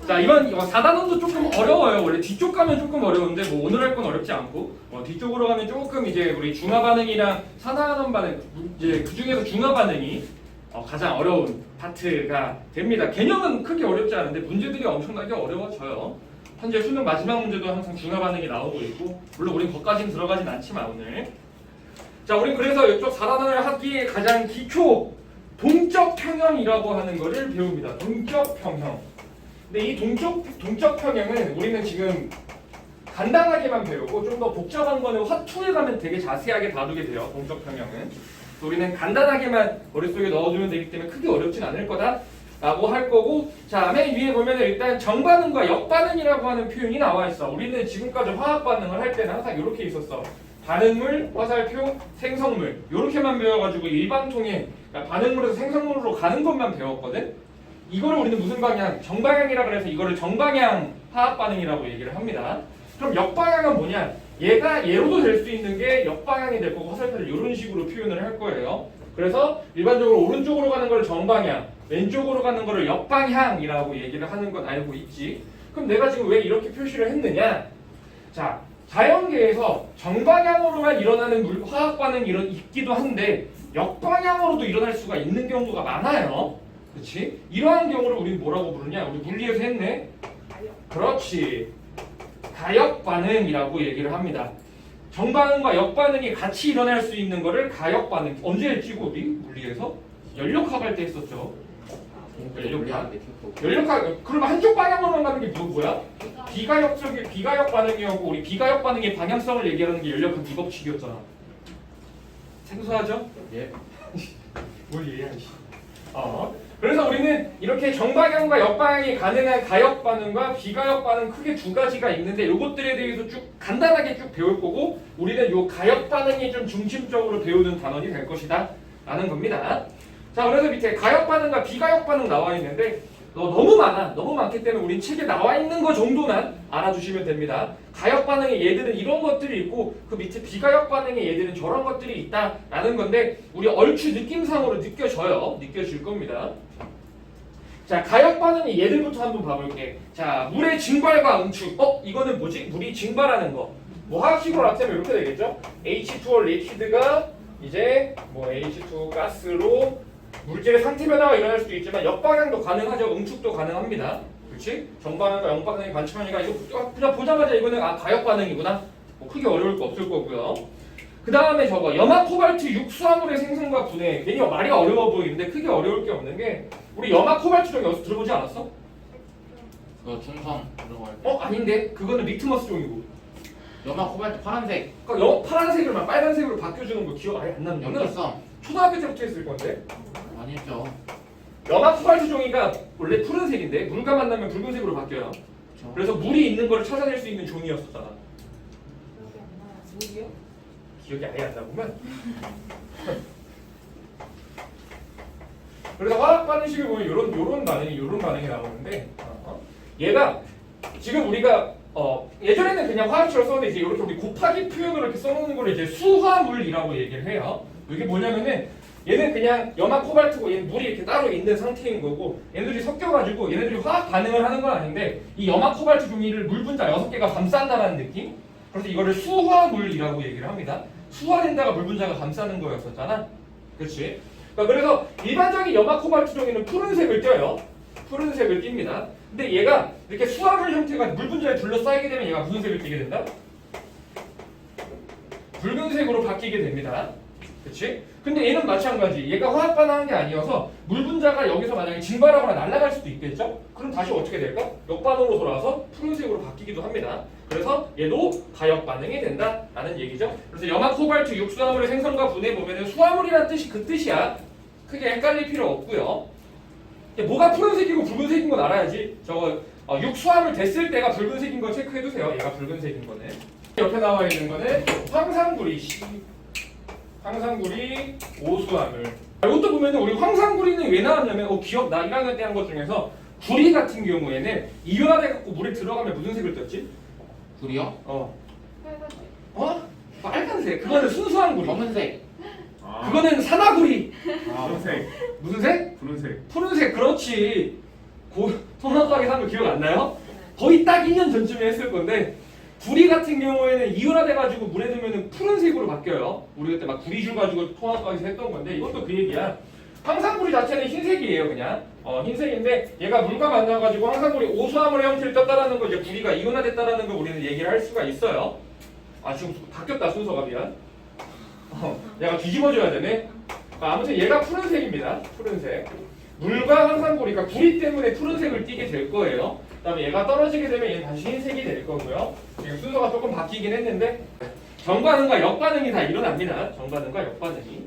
자, 이번 4단원도 조금 어려워요. 원래 뒤쪽 가면 조금 어려운데 뭐 오늘 할 건 어렵지 않고 뒤쪽으로 가면 조금 이제 우리 중화 반응이랑 산화하는 반응 이제 그 중에서 중화 반응이 가장 어려운 파트가 됩니다. 개념은 크게 어렵지 않은데 문제들이 엄청나게 어려워져요. 현재 수능 마지막 문제도 항상 중화 반응이 나오고 있고 물론 우린 거기까지는 들어가진 않지만 오늘 자, 우린 그래서 이쪽 4단원을 하기에 가장 기초 동적 평형이라고 하는 거를 배웁니다. 동적 평형. 근데 이 동적 평형은 우리는 지금 간단하게만 배우고 좀 더 복잡한 거는 화투에 가면 되게 자세하게 다루게 돼요. 동적 평형은. 우리는 간단하게만 머릿속에 넣어주면 되기 때문에 크게 어렵진 않을 거다라고 할 거고 자, 맨 위에 보면 일단 정반응과 역반응이라고 하는 표현이 나와 있어. 우리는 지금까지 화학 반응을 할 때는 항상 이렇게 있었어. 반응물, 화살표, 생성물 이렇게만 배워가지고 일반통에 반응물에서 생성물로 가는 것만 배웠거든. 이거를 우리는 무슨 방향? 정방향이라 그래서 이거를 정방향 화학 반응이라고 얘기를 합니다. 그럼 역방향은 뭐냐? 얘가 얘로도 될 수 있는 게 역방향이 될 거고 화살표를 이런 식으로 표현을 할 거예요. 그래서 일반적으로 오른쪽으로 가는 걸 정방향, 왼쪽으로 가는 거를 역방향이라고 얘기를 하는 건 알고 있지. 그럼 내가 지금 왜 이렇게 표시를 했느냐? 자, 자연계에서 정방향으로만 일어나는 화학 반응이 있기도 한데 역방향으로도 일어날 수가 있는 경우가 많아요. 그렇지? 이러한 경우를 우리는 뭐라고 부르냐? 우리 물리에서 했네. 그렇지. 가역 반응이라고 얘기를 합니다. 정반응과 역반응이 같이 일어날 수 있는 거를 가역 반응. 언제 했지 우리 물리에서? 연력학 할 때 했었죠. 연력학. 그러면 한쪽 방향으로만 가는 게 뭐야? 비가역 반응이었고 우리 비가역 반응의 방향성을 얘기하는 게 연력학 이 법칙이었잖아. 생소하죠? 예. 뭘 이해하지? 그래서 우리는 이렇게 정방향과 역방향이 가능한 가역 반응과 비가역 반응 크게 두 가지가 있는데 이것들에 대해서 쭉 간단하게 쭉 배울 거고 우리는 이 가역 반응이 좀 중심적으로 배우는 단원이 될 것이다 라는 겁니다. 자, 그래서 밑에 가역 반응과 비가역 반응 나와 있는데 너무 많아. 너무 많기 때문에 우린 책에 나와 있는 거 정도만 알아주시면 됩니다. 가역 반응의 얘들은 이런 것들이 있고 그 밑에 비가역 반응의 얘들은 저런 것들이 있다라는 건데 우리 얼추 느낌상으로 느껴질 겁니다. 자, 가역 반응의 얘들부터 한번 봐볼게. 자, 물의 증발과 응축. 이거는 뭐지? 물이 증발하는 거. 뭐 화학식으로 나타내면 이렇게 되겠죠? H2O 리퀴드가 이제 뭐 H2 가스로 물질의 상태 변화가 일어날 수도 있지만 역방향도 가능하죠. 응축도 가능합니다. 그렇지? 정반응과 역반응이 관측하니까 이거 그냥 보자마자 이거는 가역 반응이구나. 뭐 크게 어려울 거 없을 거고요. 그 다음에 저거 염화 코발트 육수화물의 생성과 분해. 괜히 말이 어려워 보이는데 크게 어려울 게 없는 게 우리 염화 코발트 종이 여기서 들어보지 않았어? 그거 중성 들어갈 때. 아닌데 그거는 리트머스 종이고. 염화 코발트 파란색. 그러니까 파란색을 막 빨간색으로 바뀌어주는 거 기억 아예 안 나는 거는 염도성. 초등학교 때부터 했을 건데. 아니죠. 염화 코발트 종이가 원래 푸른색인데 물과 만나면 붉은색으로 바뀌어요. 그쵸. 그래서 물이 있는 걸 찾아낼 수 있는 종이었었잖아. 물이요? 기억이 아예 안 나구만. 그래서 화학 반응식을 보면 요런 반응이 나오는데 얘가 지금 우리가 예전에는 그냥 화학식으로 썼는데 이제 이렇게 우리 곱하기 표현으로 이렇게 써놓는 걸 이제 수화물이라고 얘기를 해요. 이게 뭐냐면은 얘는 그냥 염화 코발트고 얘는 물이 이렇게 따로 있는 상태인 거고 얘네들이 섞여가지고 얘네들이 화학 반응을 하는 건 아닌데 이 염화 코발트 종이를 물 분자 6개가 감싼다라는 느낌? 그래서 이거를 수화물이라고 얘기를 합니다. 수화된다가 물 분자가 감싸는 거였었잖아. 그렇지? 그래서 일반적인 염화 코발트 종이는 푸른색을 띄어요. 푸른색을 띱니다. 근데 얘가 이렇게 수화물 형태가 물 분자에 둘러싸이게 되면 얘가 무슨 색을 띠게 된다? 붉은색으로 바뀌게 됩니다. 그치? 근데 얘는 마찬가지. 얘가 화학 반응한 게 아니어서 물 분자가 여기서 만약에 증발하거나 날아갈 수도 있겠죠? 그럼 다시 어떻게 될까? 역반응으로 돌아와서 푸른색으로 바뀌기도 합니다. 그래서 얘도 가역 반응이 된다라는 얘기죠. 그래서 염화 코발트 육수화물의 생성과 분해 보면은 수화물이라는 뜻이 그 뜻이야. 크게 헷갈릴 필요 없고요. 뭐가 푸른색이고 붉은색인 건 알아야지. 저거 육수화물 됐을 때가 붉은색인 거 체크해두세요. 얘가 붉은색인 거는. 옆에 나와 있는 거는 황산구리 오수화물. 이것도 보면 우리 황산구리는 왜 나왔냐면 기억나? 1학년 때 한 것 중에서 구리 같은 경우에는 이온화돼갖고 물에 들어가면 무슨 색을 떴지? 구리요? 빨간색. 빨간색. 그거는 순수한 구리. 검은색. 그거는 산화구리. 푸른색. 무슨 색? 푸른색. 푸른색. 그렇지. 통합과학에서 한 거 기억 안 나요? 거의 딱 2년 전쯤에 했을 건데 구리 같은 경우에는 이온화돼가지고 물에 들면은 푸른색으로 바뀌어요. 우리 그때 막 구리줄 가지고 통합과학에서 했던 건데 이것도 그 얘기야. 황산구리 자체는 흰색이에요, 그냥. 흰색인데 얘가 물과 만나가지고 황산구리 오수화물의 형태를 떴다라는 거 이제 구리가 이온화됐다라는 거 우리는 얘기를 할 수가 있어요. 아 지금 바뀌었다 순서가 미안. 얘가 뒤집어줘야 되네. 아무튼 얘가 푸른색입니다. 푸른색. 물과 황산구리, 그러니까 구리 때문에 푸른색을 띠게 될 거예요. 그다음에 얘가 떨어지게 되면 얘는 다시 흰색이 될 거고요. 지금 순서가 조금 바뀌긴 했는데 정반응과 역반응이 다 일어납니다. 정반응과 역반응이.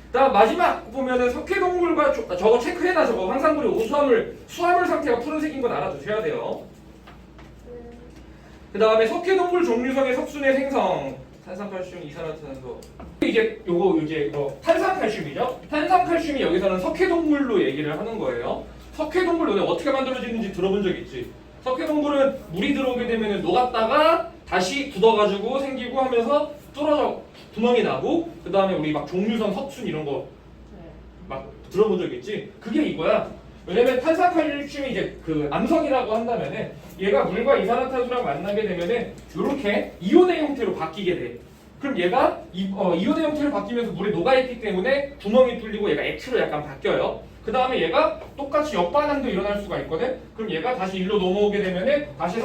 그다음 마지막 보면은 석회동물과 저거 체크해놔. 저거 황산구리 오수화물 수화물 상태가 푸른색인 건 알아두셔야 돼요. 그다음에 석회동물 종류성의 석순의 생성. 탄산칼슘, 이산화탄소. 이제 요거 이제 탄산칼슘이죠. 탄산칼슘이 여기서는 석회동물로 얘기를 하는 거예요. 석회동물 너네 어떻게 만들어지는지 들어본 적 있지? 석회동물은 물이 들어오게 되면 녹았다가 다시 굳어가지고 생기고 하면서 뚫어져 구멍이 나고 그 다음에 우리 막 종류성 석순 이런 거 막 들어본 적 있지? 그게 이거야. 왜냐면 탄산칼슘이 이제 그 암석이라고 한다면은 얘가 물과 이산화탄소랑 만나게 되면은 이렇게 이온의 형태로 바뀌게 돼. 그럼 얘가 이온의 형태로 바뀌면서 물에 녹아있기 때문에 구멍이 뚫리고 얘가 액체로 약간 바뀌어요. 그 다음에 얘가 똑같이 역반응도 일어날 수가 있거든. 그럼 얘가 다시 일로 넘어오게 되면은 다시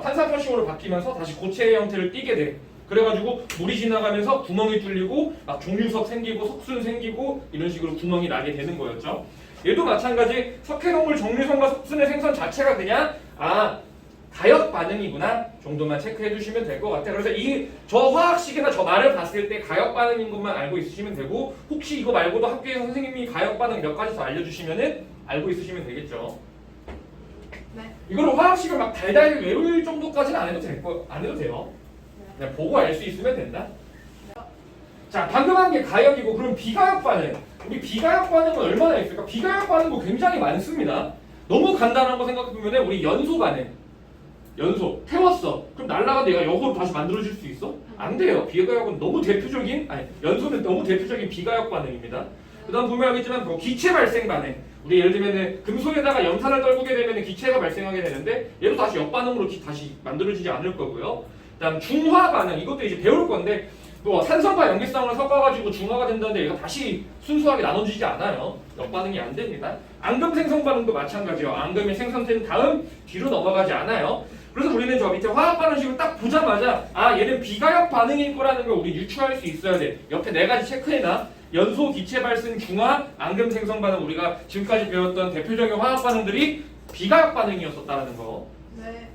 탄산칼슘으로 바뀌면서 다시 고체의 형태를 띠게 돼. 그래가지고 물이 지나가면서 구멍이 뚫리고 막 종류석 생기고 석순 생기고 이런 식으로 구멍이 나게 되는 거였죠. 얘도 마찬가지 석회동물 종류성과 석순의 생성 자체가 그냥 가역 반응이구나 정도만 체크해 주시면 될 것 같아요. 그래서 저 화학식이나 저 말을 봤을 때 가역 반응인 것만 알고 있으시면 되고 혹시 이거 말고도 학교에서 선생님이 가역 반응 몇 가지 더 알려주시면은 알고 있으시면 되겠죠. 네. 이거를 화학식을 막 달달 외울 정도까지는 안 해도 돼요. 그냥 보고 알 수 있으면 된다. 자, 방금 한 게 가역이고 그럼 비가역 반응. 우리 비가역 반응은 얼마나 있을까? 비가역 반응도 굉장히 많습니다. 너무 간단한 거 생각해보면 우리 연소 반응. 연소 태웠어. 그럼 날라가 내가 역으로 다시 만들어질 수 있어? 안 돼요. 비가역은 너무 연소는 너무 대표적인 비가역 반응입니다. 그다음 보면 알겠지만 기체 발생 반응. 우리 예를 들면은 금속에다가 염산을 떨구게 되면 기체가 발생하게 되는데 얘도 다시 역반응으로 다시 만들어지지 않을 거고요. 그다음 중화 반응. 이것도 이제 배울 건데 산성과 염기성을 섞어가지고 중화가 된다는데 얘가 다시 순수하게 나눠지지 않아요. 역반응이 안 됩니다. 앙금 생성 반응도 마찬가지예요. 앙금이 생성된 다음 뒤로 넘어가지 않아요. 그래서 우리는 저 밑에 화학 반응식을 딱 보자마자 얘는 비가역 반응일 거라는 걸 우리 유추할 수 있어야 돼. 옆에 4가지 체크해놔. 연소, 기체 발생, 중화, 앙금 생성 반응. 우리가 지금까지 배웠던 대표적인 화학 반응들이 비가역 반응이었었다는 거. 네.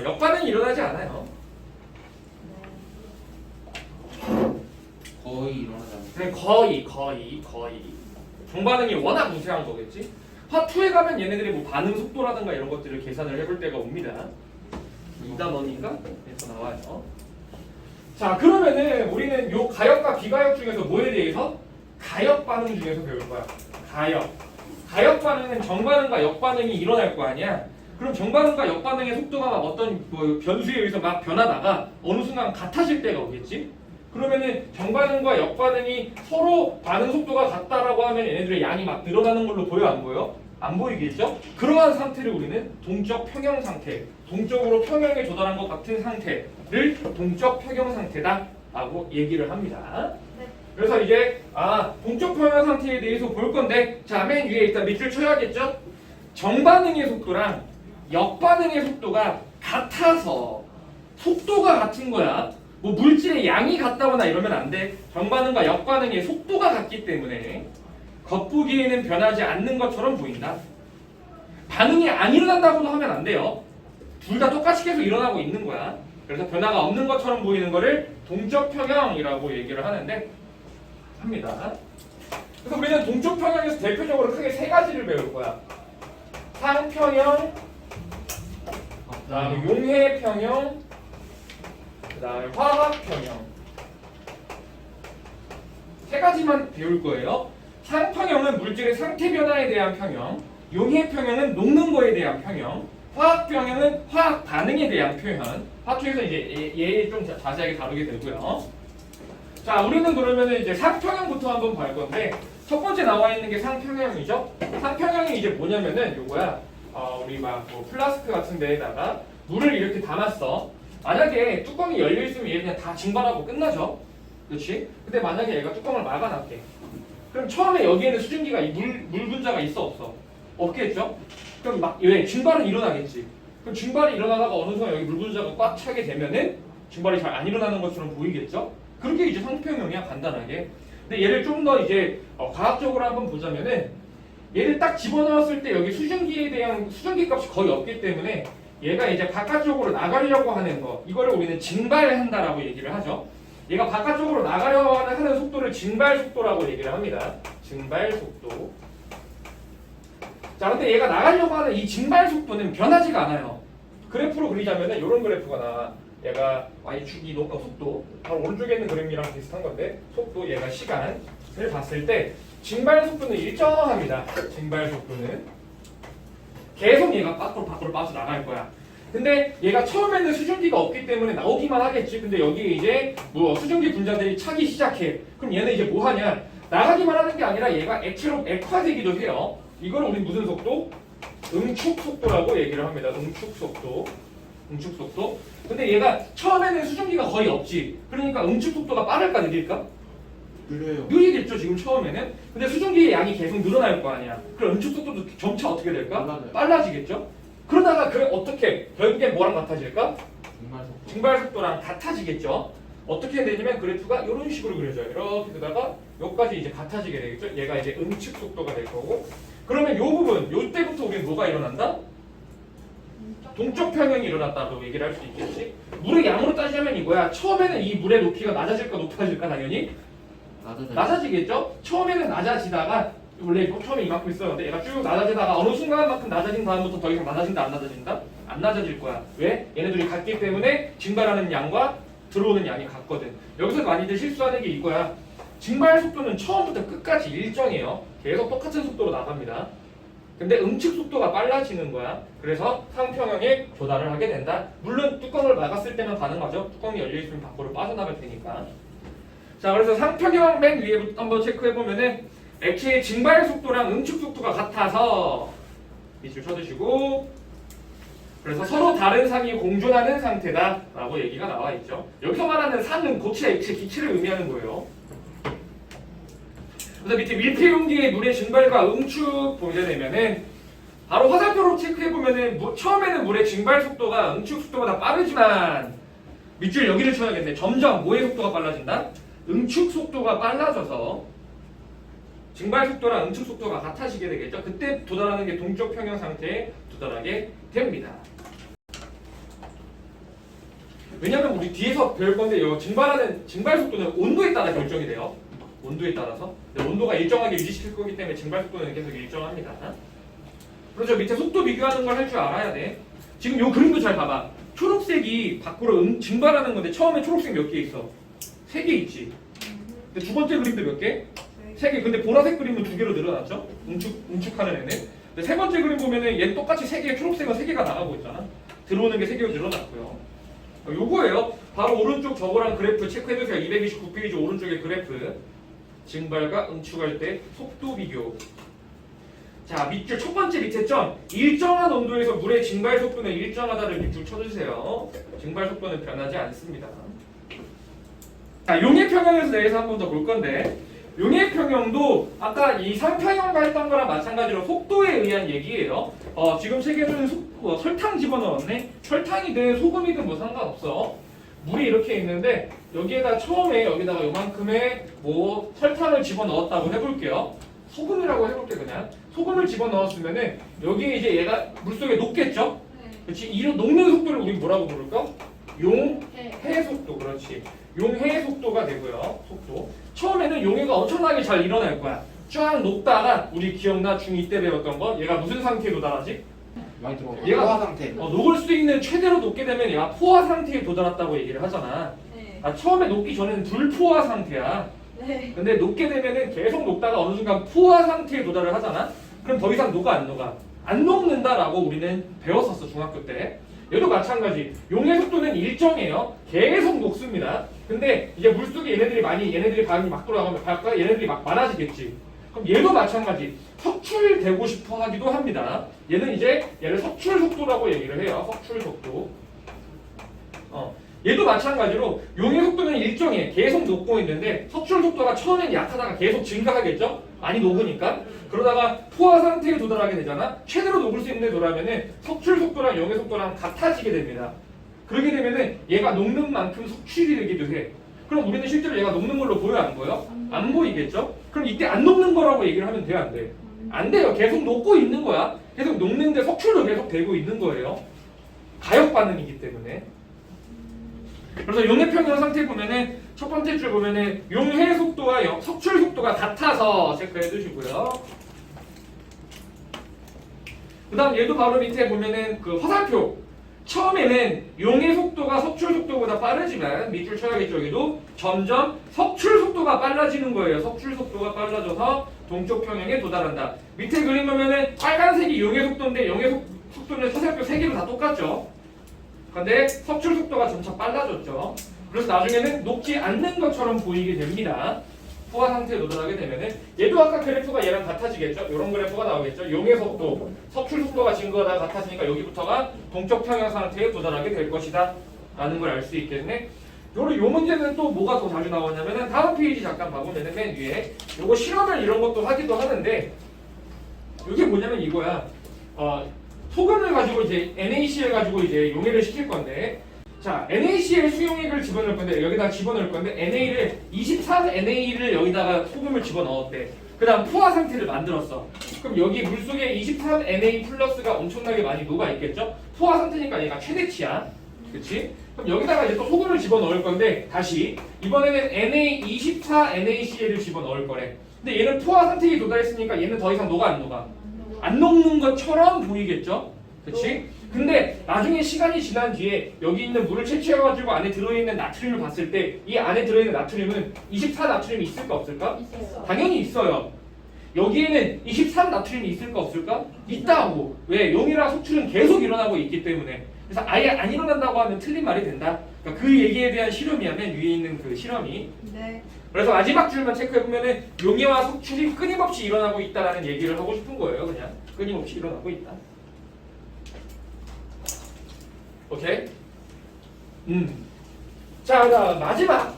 역반응이 일어나지 않아요. 거의 일어나지 않는. 거의. 정반응이 워낙 우세한 거겠지. 파2에 가면 얘네들이 반응 속도라든가 이런 것들을 계산을 해볼 때가 옵니다. 2단원인가? 그래서 나와요. 자, 그러면은 우리는 요 가역과 비가역 중에서 뭐에 대해서? 가역 반응 중에서 배울 거야. 가역 반응은 정반응과 역반응이 일어날 거 아니야. 그럼 정반응과 역반응의 속도가 어떤 변수에 의해서 막 변하다가 어느 순간 같아질 때가 오겠지? 그러면은 정반응과 역반응이 서로 반응 속도가 같다라고 하면 얘네들의 양이 막 늘어나는 걸로 보여 안 보여? 안 보이겠죠? 그러한 상태를 우리는 동적 평형 상태, 동적으로 평형에 도달한 것 같은 상태를 동적 평형 상태다라고 얘기를 합니다. 네. 그래서 이제 동적 평형 상태에 대해서 볼 건데 자, 맨 위에 일단 밑줄 쳐야겠죠? 정반응의 속도랑 역반응의 속도가 같아서 속도가 같은 거야. 물질의 양이 같다거나 이러면 안 돼. 정반응과 역반응의 속도가 같기 때문에 겉보기에는 변하지 않는 것처럼 보인다. 반응이 안 일어난다고도 하면 안 돼요. 둘 다 똑같이 계속 일어나고 있는 거야. 그래서 변화가 없는 것처럼 보이는 거를 동적 평형이라고 얘기를 합니다. 그래서 우리는 동적 평형에서 대표적으로 크게 3가지를 배울 거야. 상평형, 그다음에 용해평형, 그다음에 화학평형. 3가지만 배울 거예요. 상평형은 물질의 상태 변화에 대한 평형, 용해평형은 녹는 거에 대한 평형, 화학평형은 화학 반응에 대한 표현. 화투에서 이제 얘 좀 자세하게 다루게 되고요. 자, 우리는 그러면은 이제 상평형부터 한번 볼 건데 첫 번째 나와 있는 게 상평형이죠. 상평형이 이제 뭐냐면은 요거야. 우리 막뭐 플라스크 같은 데에다가 물을 이렇게 담았어. 만약에 뚜껑이 열려 있으면 얘 그냥 다 증발하고 끝나죠. 그렇지? 근데 만약에 얘가 뚜껑을 막아놨게. 그럼 처음에 여기에는 수증기가 이 물 분자가 있어 없어? 없겠죠? 그럼 막 왜 증발은 일어나겠지. 그럼 증발이 일어나다가 어느 순간 여기 물 분자가 꽉 차게 되면은 증발이 잘 안 일어나는 것처럼 보이겠죠? 그렇게 이제 상평형이야 간단하게. 근데 얘를 좀 더 이제 과학적으로 한번 보자면은 얘를 딱 집어넣었을 때 여기 수증기에 대한 수증기 값이 거의 없기 때문에 얘가 이제 바깥쪽으로 나가려고 하는 거 이거를 우리는 증발한다라고 얘기를 하죠. 얘가 바깥쪽으로 나가려고 하는 속도를 증발 속도라고 얘기를 합니다. 증발 속도. 자, 근데 얘가 나가려고 하는 이 증발 속도는 변하지가 않아요. 그래프로 그리자면은 이런 그래프가 나와. 얘가 y축이 속도, 바로 오른쪽에 있는 그림이랑 비슷한 건데 속도, 얘가 시간을 봤을 때 증발 속도는 일정합니다. 증발 속도는 계속 얘가 밖으로 빠져나갈 거야. 근데 얘가 처음에는 수증기가 없기 때문에 나오기만 하겠지. 근데 여기에 이제 뭐 수증기 분자들이 차기 시작해. 그럼 얘는 이제 뭐 하냐? 나가기만 하는 게 아니라 얘가 액체로 액화되기도 해요. 이걸 우리 무슨 속도? 응축 속도라고 얘기를 합니다. 응축 속도. 응축 속도. 근데 얘가 처음에는 수증기가 거의 없지. 그러니까 응축 속도가 빠를까 느릴까? 느려요. 느리겠죠 지금 처음에는. 근데 수증기의 양이 계속 늘어날 거 아니야. 그럼 응축 속도도 점차 어떻게 될까? 빨라져요. 빨라지겠죠. 그러다가 그래 어떻게 결국엔 뭐랑 같아질까? 증발 속도. 증발 속도랑 같아지겠죠. 어떻게 되냐면 그래프가 이런 식으로 그려져요. 이렇게 되다가 여기까지 이제 같아지게 되겠죠. 얘가 이제 응축 속도가 될 거고. 그러면 이 부분, 요 때부터 우리는 뭐가 일어난다? 동적 평형이 일어났다고 얘기를 할 수 있겠지. 물의 양으로 따지자면 이거야. 처음에는 이 물의 높이가 낮아질까 높아질까 당연히 낮아지겠죠. 처음에는 낮아지다가 원래 처음에 이만큼 있었는데 얘가 쭉 낮아지다가 어느 순간만큼 낮아진 다음부터 더 이상 낮아진다 안 낮아진다? 안 낮아질 거야. 왜? 얘네들이 같기 때문에 증발하는 양과 들어오는 양이 같거든. 여기서 많이들 실수하는 게 이거야. 증발 속도는 처음부터 끝까지 일정해요. 계속 똑같은 속도로 나갑니다. 근데 응축 속도가 빨라지는 거야. 그래서 상평형에 조달을 하게 된다. 물론 뚜껑을 막았을 때만 가능하죠. 뚜껑이 열려있으면 밖으로 빠져나갈 테니까. 자, 그래서 상평형 맨 위에부터 한번 체크해보면은 액체의 증발 속도랑 응축 속도가 같아서 밑줄 쳐주시고, 그래서 서로 다른 상이 공존하는 상태다라고 얘기가 나와 있죠. 여기서 말하는 상은 고체, 액체, 기체를 의미하는 거예요. 그래서 밑에 밀폐 용기의 물의 증발과 응축 보게 되면은 바로 화살표로 체크해 보면은 처음에는 물의 증발 속도가 응축 속도보다 빠르지만 밑줄 여기를 쳐야겠네. 점점 뭐의 속도가 빨라진다? 응축 속도가 빨라져서 증발 속도랑 응축 속도가 같아지게 되겠죠. 그때 도달하는 게 동적 평형 상태에 도달하게 됩니다. 왜냐면 우리 뒤에서 배울 건데 요 증발 속도는 온도에 따라 결정이 돼요. 온도에 따라서. 근데 온도가 일정하게 유지시킬 거기 때문에 증발 속도는 계속 일정합니다. 그래서 밑에 속도 비교하는 걸 할 줄 알아야 돼. 지금 요 그림도 잘 봐봐. 초록색이 밖으로 증발하는 건데 처음에 초록색 몇 개 있어? 3개 있지. 근데 두 번째 그림도 몇 개? 3개. 근데 보라색 그림은 2개로 늘어났죠? 응축하는 애는. 근데 세 번째 그림 보면은 얘 똑같이 3개, 초록색은 3개가 나가고 있잖아. 들어오는 게 3개로 늘어났고요. 요거예요. 바로 오른쪽 저거랑 그래프 체크해주세요. 229페이지 오른쪽에 그래프. 증발과 응축할 때 속도 비교. 자, 밑줄 첫 번째 밑에 점. 일정한 온도에서 물의 증발 속도는 일정하다를 밑줄 쳐주세요. 증발 속도는 변하지 않습니다. 자, 용해평형에서 대해서 한 번 더 볼 건데, 용해평형도 아까 이 상평형과 했던 거랑 마찬가지로 속도에 의한 얘기예요. 지금 책에는 설탕 집어넣었네. 설탕이든 소금이든 뭐 상관없어. 물이 이렇게 있는데 여기에다 처음에 여기다가 요만큼의 뭐 설탕을 집어넣었다고 해볼게요. 소금이라고 해볼게 그냥. 소금을 집어넣었으면은 여기에 이제 얘가 물속에 녹겠죠? 그렇지? 이 녹는 속도를 우리 뭐라고 부를까? 용해 속도. 그렇지. 용해 속도가 되고요. 속도. 처음에는 용해가 엄청나게 잘 일어날 거야. 쫙 녹다가 우리 기억나? 중2 때 배웠던 거? 얘가 무슨 상태에 도달하지? 많이 들어가요. 얘가 포화 상태. 녹을 수 있는 최대로 녹게 되면 얘가 포화 상태에 도달했다고 얘기를 하잖아. 네. 처음에 녹기 전에는 불포화 상태야. 네. 근데 녹게 되면은 계속 녹다가 어느 순간 포화 상태에 도달을 하잖아. 그럼 더 이상 녹아 안 녹아? 안 녹는다라고 우리는 배웠었어 중학교 때. 얘도 마찬가지. 용해 속도는 일정해요. 계속 녹습니다. 근데 이제 물속에 얘네들이 반응이 막 돌아가면 얘네들이 막 많아지겠지. 그럼 얘도 마찬가지. 석출되고 싶어 하기도 합니다. 얘는 이제 얘를 석출 속도라고 얘기를 해요. 석출 속도. 얘도 마찬가지로 용의 속도는 일정해. 계속 녹고 있는데 석출 속도가 처음엔 약하다가 계속 증가하겠죠? 많이 녹으니까. 그러다가 포화 상태에 도달하게 되잖아. 최대로 녹을 수 있는 데 도달하면은 석출 속도랑 용의 속도랑 같아지게 됩니다. 그러게 되면은 얘가 녹는 만큼 석출이 되기도 해. 그럼 우리는 실제로 얘가 녹는 걸로 보여 안 보여? 안 보이겠죠? 그럼 이때 안 녹는 거라고 얘기를 하면 돼요 안 돼? 안 돼요. 계속 녹고 있는 거야. 계속 녹는데 석출도 계속 되고 있는 거예요. 가역 반응이기 때문에. 그래서 용의 평형 상태 보면은 첫 번째 줄 보면은 용해 속도와 석출 속도가 같아서 체크해 두시고요. 그다음 얘도 바로 밑에 보면은 그 화살표. 처음에는 용의 속도가 석출 속도보다 빠르지만 밑줄 쳐야겠죠. 여기도 점점 석출 속도가 빨라지는 거예요. 석출 속도가 빨라져서 동쪽 평형에 도달한다. 밑에 그림 보면은 빨간색이 용의 속도인데 용의 속도는 화살표 3개로 다 똑같죠. 근데 석출 속도가 점차 빨라졌죠. 그래서 나중에는 녹지 않는 것처럼 보이게 됩니다. 포화 상태에 도달하게 되면은 얘도 아까 그래프가 얘랑 같아지겠죠. 이런 그래프가 나오겠죠. 용의 속도, 석출 속도가 증가하다가 같아지니까 여기부터가 동쪽 평형 상태에 도달하게 될 것이다 라는 걸 알 수 있겠네. 요 문제는 또 뭐가 더 자주 나오냐면은 다음 페이지 잠깐 봐보면은 맨 위에 요거 실험을 이런 것도 하기도 하는데 이게 뭐냐면 이거야. 소금을 가지고 이제 NaCl 가지고 이제 용해를 시킬 건데, 자 NaCl 수용액을 집어넣을 건데 여기다 집어넣을 건데 Na를 23Na를 여기다가 소금을 집어넣었대. 그다음 포화 상태를 만들었어. 그럼 여기 물 속에 23Na 플러스가 엄청나게 많이 녹아 있겠죠? 포화 상태니까 얘가 최대치야. 그렇지? 그럼 여기다가 이제 또 소금을 집어넣을 건데 다시 이번에는 Na24NaCl을 집어넣을 거래. 근데 얘는 포화 상태에 도달했으니까 얘는 더 이상 녹아 안 녹아? 안 녹는 것처럼 보이겠죠? 그치? 근데 나중에 시간이 지난 뒤에 여기 있는 물을 채취해가지고 안에 들어있는 나트륨을 봤을 때 이 안에 들어있는 나트륨은 24나트륨이 있을까 없을까? 있어요. 당연히 있어요. 여기에는 23나트륨이 있을까 없을까? 있다고. 왜? 용이랑 석출은 계속 일어나고 있기 때문에. 그래서 아예 안 일어난다고 하면 틀린 말이 된다. 그러니까 그 얘기에 대한 실험이야. 맨 위에 있는 그 실험이. 네. 그래서 마지막 줄만 체크해보면은 용해와 석출이 끊임없이 일어나고 있다라는 얘기를 하고 싶은 거예요. 그냥 끊임없이 일어나고 있다. 오케이? 자, 그다음 마지막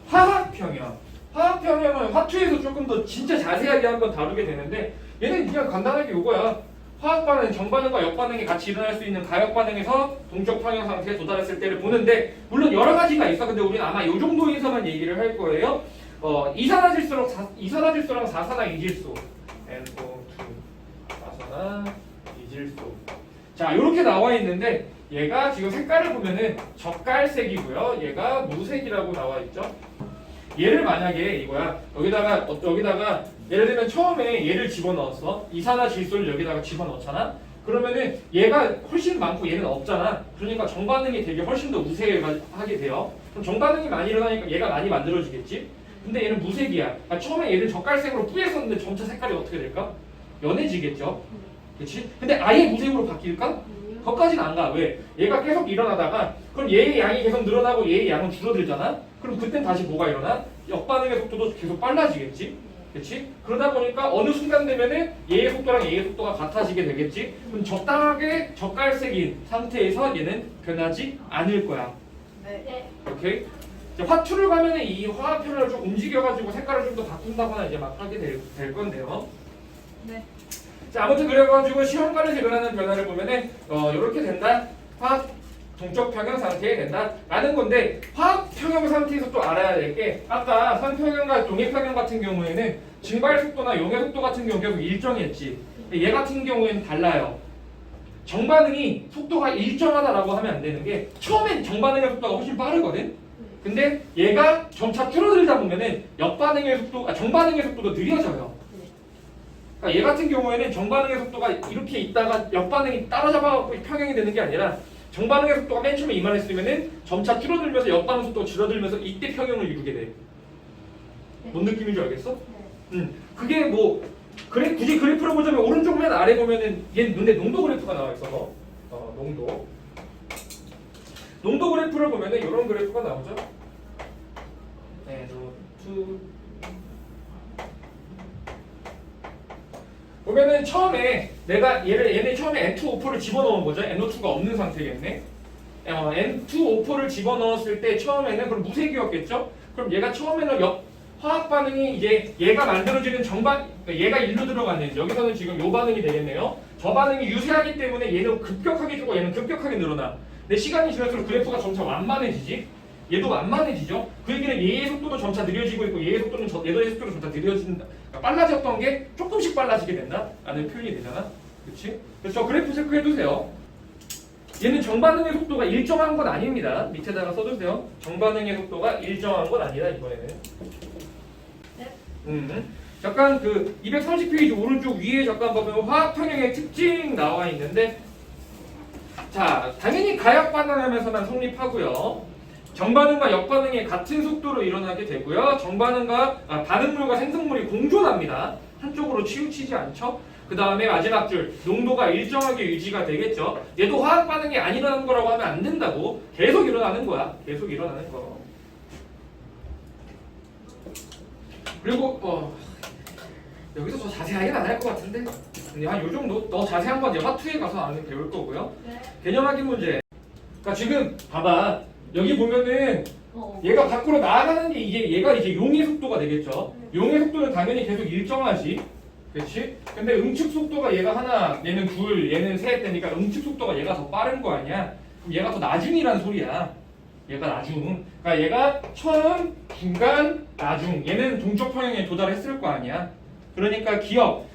화학평형. 화학평형은 화투에서 조금 더 진짜 자세하게 한번 다루게 되는데 얘는 그냥 간단하게 요거야. 화학반응, 정반응과 역반응이 같이 일어날 수 있는 가역반응에서 동쪽 평형 상태에 도달했을 때를 보는데 물론 여러 가지가 있어. 근데 우리는 아마 요 정도에서만 얘기를 할 거예요. 이산화질소랑 사산화이질소 NO2 사산화이질소. 자, 이렇게 나와 있는데 얘가 지금 색깔을 보면은 젓갈색이고요. 얘가 무색이라고 나와 있죠. 얘를 만약에 이거야. 여기다가 예를 들면 처음에 얘를 집어넣었어. 이산화질소를 여기다가 집어넣잖아. 그러면은 얘가 훨씬 많고 얘는 없잖아. 그러니까 정반응이 되게 훨씬 더 우세하게 돼요. 그럼 정반응이 많이 일어나니까 얘가 많이 만들어지겠지. 근데 얘는 무색이야. 그러니까 처음에 얘를 젓갈색으로 뿌렸었는데 점차 색깔이 어떻게 될까? 연해지겠죠. 그렇지? 근데 아예 무색으로 바뀔까? 거기까지는 안 가. 왜? 얘가 계속 일어나다가 그럼 얘의 양이 계속 늘어나고 얘의 양은 줄어들잖아? 그럼 그땐 다시 뭐가 일어나? 역반응의 속도도 계속 빨라지겠지? 그렇지? 그러다 보니까 어느 순간 되면은 얘의 속도랑 얘의 속도가 같아지게 되겠지? 그럼 적당하게 젓갈색인 상태에서 얘는 변하지 않을 거야. 네. 오케이? 이제 화투를 가면은 이 화학표를 좀 움직여가지고 색깔을 좀 더 바꾼다거나 이제 막 하게 될 건데요. 네. 자, 아무튼 그래가지고 시험관에서 일어나는 변화를 보면은 이렇게 된다. 화학 동쪽 평형 상태에 된다 라는 건데 화학 평형 상태에서 또 알아야 될 게 아까 산평형과 용해 평형 같은 경우에는 증발 속도나 용해 속도 같은 경우 계속 일정했지. 얘 같은 경우에는 달라요. 정반응이 속도가 일정하다라고 하면 안 되는 게 처음엔 정반응의 속도가 훨씬 빠르거든. 근데 얘가 점차 줄어들다 보면은 정반응의 속도도 느려져요. 그러니까 얘 같은 경우에는 정반응의 속도가 이렇게 있다가 역반응이 따라잡아갖고 평형이 되는 게 아니라 정반응의 속도가 맨 처음에 이만했으면은 점차 줄어들면서 역반응 속도가 줄어들면서 이때 평형을 이루게 돼. 뭔 느낌인 줄 알겠어? 그게 뭐 굳이 그래프를 보자면 오른쪽 맨 아래 보면은 얘 눈에 농도 그래프가 나와 있어. 농도 그래프를 보면은 이런 그래프가 나오죠. NO2 보면은 처음에 내가 얘네 처음에 N2O4를 집어넣은 거죠. NO2가 없는 상태겠네. N2O4를 집어넣었을 때 처음에는 그럼 무색이었겠죠? 그럼 얘가 처음에는 화학 반응이 이제 얘가 만들어지는 그러니까 얘가 일로 들어갔는지 여기서는 지금 요 반응이 되겠네요. 저 반응이 유사하기 때문에 얘는 급격하게 주고 얘는 급격하게 늘어나. 근데 시간이 지날수록 그래프가 점차 완만해지지. 얘도 완만해지죠. 그 얘기는 얘의 속도도 점차 느려지고 있고 얘의 속도는 얘의 속도도 점차 느려진다. 그러니까 빨라졌던 게 조금씩 빨라지게 된다. 라는 표현이 되잖아. 그렇지? 그래서 저 그래프 체크해두세요. 얘는 정반응의 속도가 일정한 건 아닙니다. 밑에다가 써주세요. 정반응의 속도가 일정한 건 아니다 이번에는. 네. 잠깐 그 230페이지 오른쪽 위에 잠깐 보면 화학 평형의 특징 나와 있는데, 자 당연히 가약 반응하면서만 성립하고요. 정반응과 역반응이 같은 속도로 일어나게 되고요. 반응물과 생성물이 공존합니다. 한쪽으로 치우치지 않죠. 그 다음에 마지막 줄 농도가 일정하게 유지가 되겠죠. 얘도 화학 반응이 안 일어나는 거라고 하면 안 된다고. 계속 일어나는 거야. 계속 일어나는 거. 그리고 여기서 더 자세하게는 안 할 것 같은데 한 요 정도 더 자세한 건 이제 화투에 가서 나는 배울 거고요. 네. 개념 확인 문제. 그러니까 지금 봐봐. 여기 보면은 어. 얘가 밖으로 나아가는 게 얘가 이제 용의 속도가 되겠죠. 용의 속도는 당연히 계속 일정하지. 그렇지? 근데 응축 속도가 얘가 하나, 얘는 둘, 얘는 셋 되니까 응축 속도가 얘가 더 빠른 거 아니야? 그럼 얘가 더 나중이란 소리야. 얘가 나중. 그러니까 얘가 처음, 중간, 나중. 얘는 동적 평형에 도달했을 거 아니야. 그러니까 기억,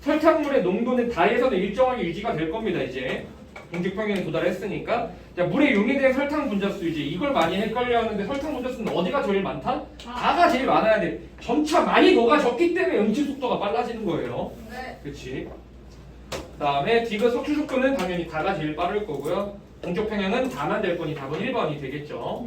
설탕물의 농도는 다에서는 일정하게 유지가 될 겁니다. 이제 동적 평형에 도달했으니까. 자, 물의 용에 대한 설탕 분자수 이제 이걸 많이 헷갈려하는데 설탕 분자수는 어디가 제일 많다? 다가 제일 많아야 돼. 점차 많이 녹아졌기 때문에 응축 속도가 빨라지는 거예요. 네. 그렇지. 그다음에 디귿 석출 속도는 당연히 다가 제일 빠를 거고요. 동적 평형은 다만 될 거니 답은 1번이 되겠죠.